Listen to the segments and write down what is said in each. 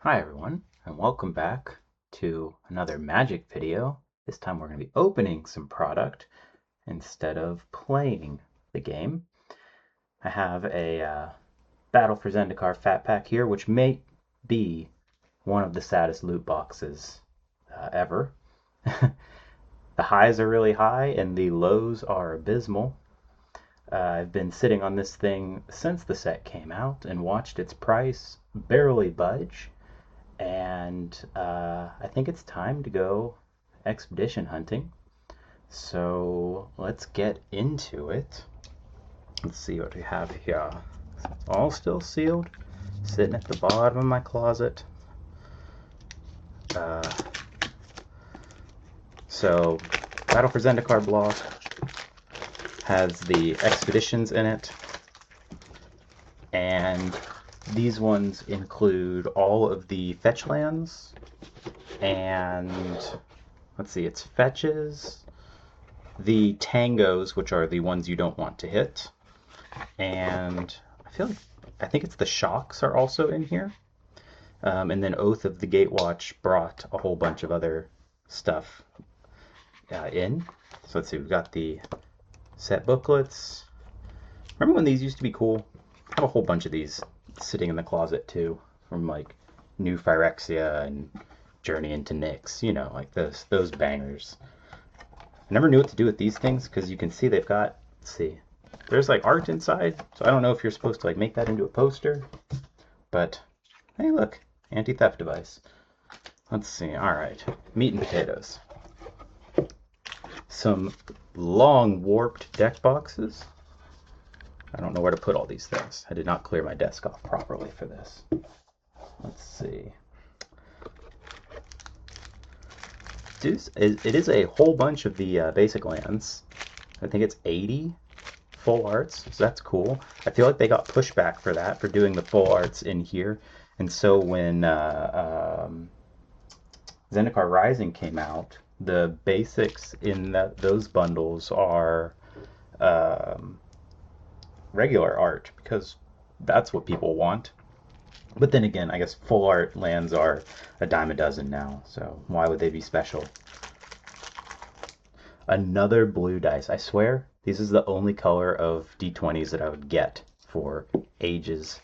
Hi everyone, and welcome back to another magic video. This time we're going to be opening some product instead of playing the game. I have a Battle for Zendikar Fat Pack here, which may be one of the saddest loot boxes ever. The highs are really high and the lows are abysmal. I've been sitting on this thing since the set came out and watched its price barely budge. And I think it's time to go expedition hunting. So let's get into it. Let's see what we have here. It's all still sealed, sitting at the bottom of my closet. So Battle for Zendikar block has the expeditions in it, and these ones include all of the fetch lands, and let's see, it's fetches, the tangos, which are the ones you don't want to hit, and I think it's the shocks are also in here. And then Oath of the Gatewatch brought a whole bunch of other stuff in. So let's see, we've got the set booklets. Remember when these used to be cool? I have a whole bunch of these sitting in the closet too, from like New Phyrexia and Journey into Nyx, you know, like those bangers. I never knew what to do with these things because you can see they've got, let's see, there's like art inside, so I don't know if you're supposed to like make that into a poster, but hey, look, anti-theft device. Let's see, all right, meat and potatoes. Some long warped deck boxes. I don't know where to put all these things. I did not clear my desk off properly for this. Let's see. It is a whole bunch of the basic lands. I think it's 80 full arts, so that's cool. I feel like they got pushback for that, for doing the full arts in here. And so when Zendikar Rising came out, the basics in those bundles are regular art, because that's what people want. But then again, I guess full art lands are a dime a dozen now, so why would they be special? Another blue dice. I swear, this is the only color of D20s that I would get for ages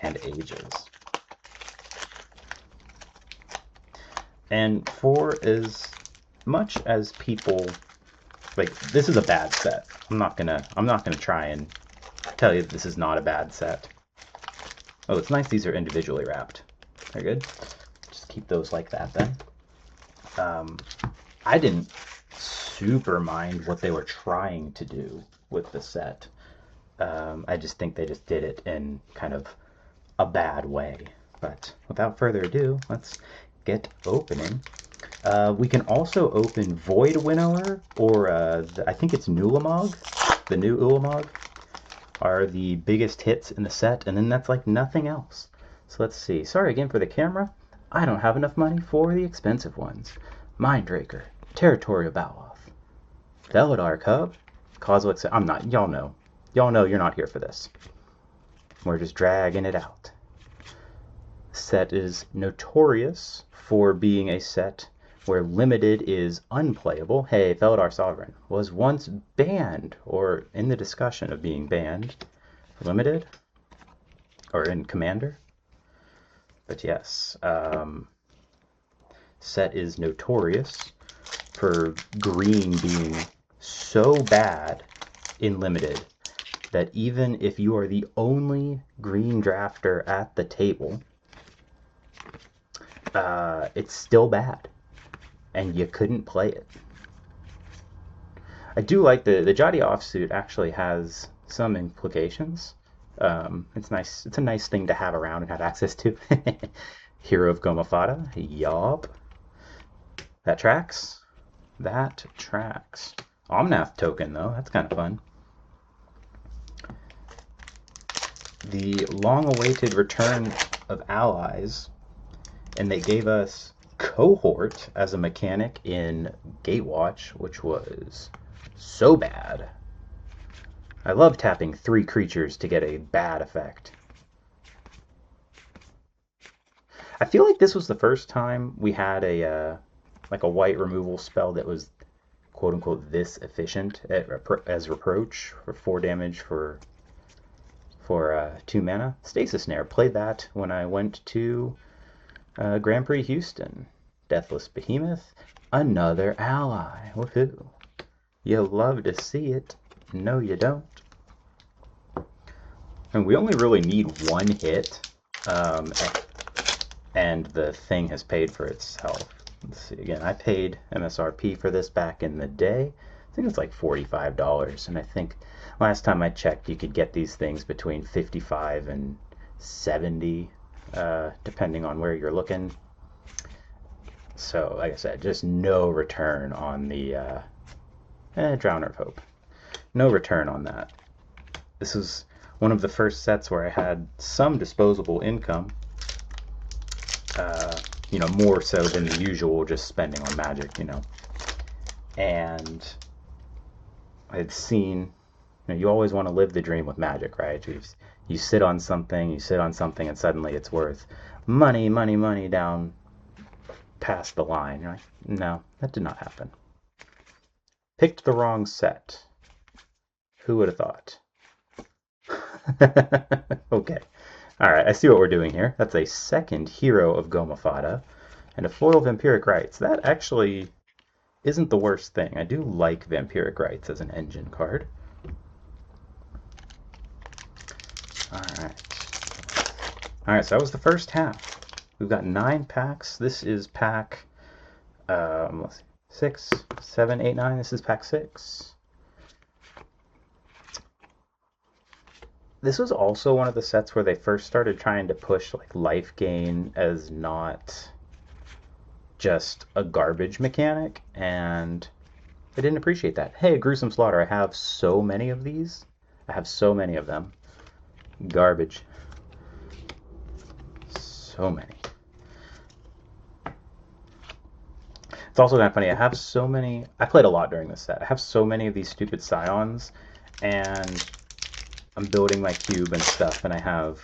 and ages. And for as much as people like, this is a bad set. I'm not gonna try and tell you that this is not a bad set. Oh, it's nice these are individually wrapped. They're good. Just keep those like that then. I didn't super mind what they were trying to do with the set. I just think they just did it in kind of a bad way. But without further ado, let's get opening. We can also open Void Winnower, or I think it's Nulamog. The new Ulamog are the biggest hits in the set, and then that's like nothing else. So let's see. Sorry again for the camera. I don't have enough money for the expensive ones. Mindraker, Territorial Baloth, Veladar Cub, Cosmic. I'm not. Y'all know. Y'all know you're not here for this. We're just dragging it out. Set is notorious for being a set where limited is unplayable. Hey, Veladar Sovereign was once banned, or in the discussion of being banned, limited, or in Commander. But yes, set is notorious for green being so bad in limited that even if you are the only green drafter at the table, it's still bad, and you couldn't play it. I do like the Jadi offsuit actually has some implications. It's nice. It's a nice thing to have around and have access to. Hero of Gomafada. Yup. That tracks. That tracks. Omnath token, though. That's kind of fun. The long-awaited return of allies, and they gave us Cohort as a mechanic in Gatewatch, which was so bad. I love tapping 3 creatures to get a bad effect. I feel like this was the first time we had a like a white removal spell that was quote unquote this efficient as reproach for 4 damage for 2 mana. Stasis Snare. Played that when I went to Grand Prix Houston. Deathless Behemoth. Another ally. Woohoo. You love to see it. No, you don't. And we only really need one hit, and the thing has paid for itself. Let's see again. I paid MSRP for this back in the day. I think it's like $45, and I think last time I checked, you could get these things between 55 and 70, depending on where you're looking. So, like I said, just no return on the Drowner of Hope. No return on that. This is one of the first sets where I had some disposable income. More so than the usual just spending on Magic, And I had seen, you always want to live the dream with Magic, right? You sit on something, and suddenly it's worth money, money, money down past the line. You're like, no, that did not happen. Picked the wrong set. Who would have thought? Okay. Alright, I see what we're doing here. That's a second Hero of Gomafada and a foil Vampiric Rites. That actually isn't the worst thing. I do like Vampiric Rites as an engine card. Alright. Alright, so that was the first half. We've got 9 packs. This is pack 6, 7, 8, 9. This is pack 6. This was also one of the sets where they first started trying to push like life gain as not just a garbage mechanic, and I didn't appreciate that. Hey, Gruesome Slaughter, I have so many of these. I have so many of them. Garbage. So many. It's also kind of funny. I have so many. I played a lot during this set. I have so many of these stupid Scions, and I'm building my cube and stuff, and I have,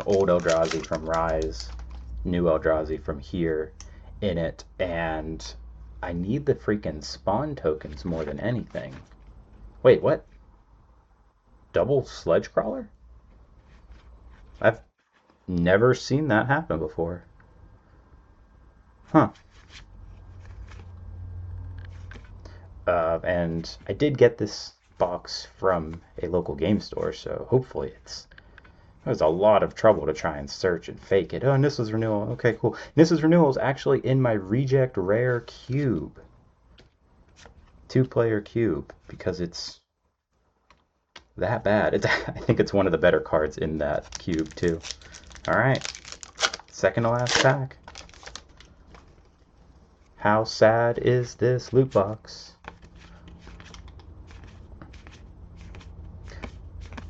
old Eldrazi from Rise, new Eldrazi from here in it, and I need the freaking spawn tokens more than anything. Wait, what? Double Sledge Crawler? I've never seen that happen before. Huh. And I did get this box from a local game store, so hopefully it was a lot of trouble to try and search and fake it. Oh, Nissa's Renewal. Okay, cool. Nissa's Renewal is actually in my reject rare cube. 2-player cube, because it's that bad. I think it's one of the better cards in that cube, too. Alright. Second to last pack. How sad is this loot box?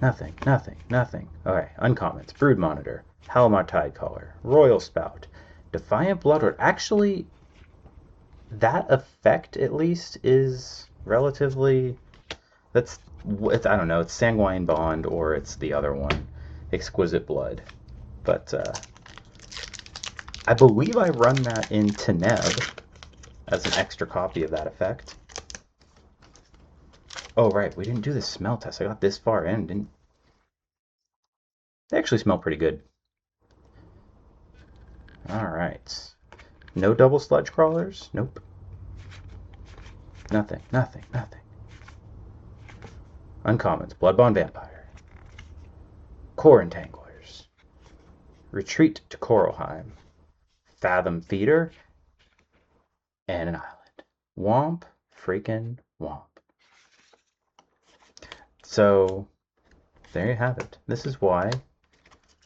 Nothing, nothing, nothing. Alright, uncommons. Brood Monitor, Halimar Tidecaller, Royal Spout, Defiant Bloodlord. Actually, that effect, at least, is relatively... I don't know, it's Sanguine Bond, or it's the other one, Exquisite Blood. But, I believe I run that in Teneb as an extra copy of that effect. Oh, right, we didn't do the smell test. I got this far in, didn't... They actually smell pretty good. Alright. No double Sludge Crawlers? Nope. Nothing, nothing, nothing. Uncommons. Bloodbond Vampire. Core Entanglers. Retreat to Coralheim. Fathom Feeder. And an island. Womp freaking womp. So, there you have it. This is why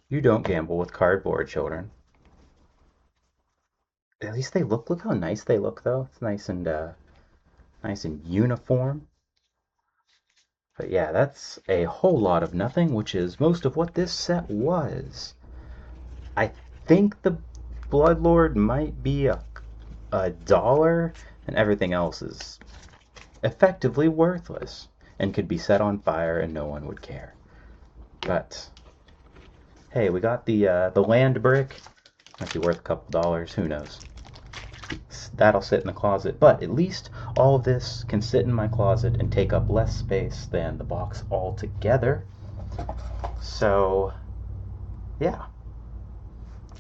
you don't gamble with cardboard, children. At least they look how nice they look, though. It's nice and uniform. But yeah, that's a whole lot of nothing, which is most of what this set was. I think the Bloodlord might be a $1, and everything else is effectively worthless and could be set on fire and no one would care. But hey, we got the land brick, Might be worth a couple dollars, who knows. That'll sit in the closet, but at least all of this can sit in my closet and take up less space than the box altogether. So, yeah.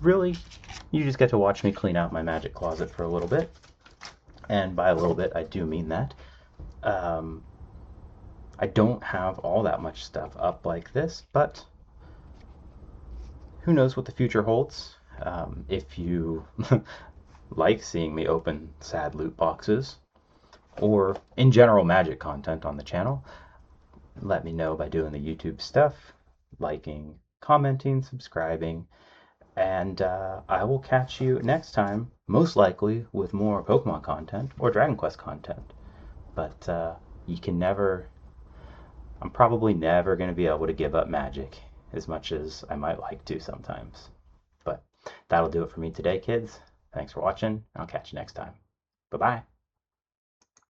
Really, you just get to watch me clean out my magic closet for a little bit. And by a little bit, I do mean that. I don't have all that much stuff up like this, but who knows what the future holds. If you like seeing me open sad loot boxes, or in general magic content on the channel, let me know by doing the YouTube stuff, liking, commenting, subscribing, and I will catch you next time, most likely with more Pokemon content or Dragon Quest content. But you can never, I'm probably never going to be able to give up magic as much as I might like to sometimes. But that'll do it for me today, kids. Thanks for watching. I'll catch you next time. Bye-bye.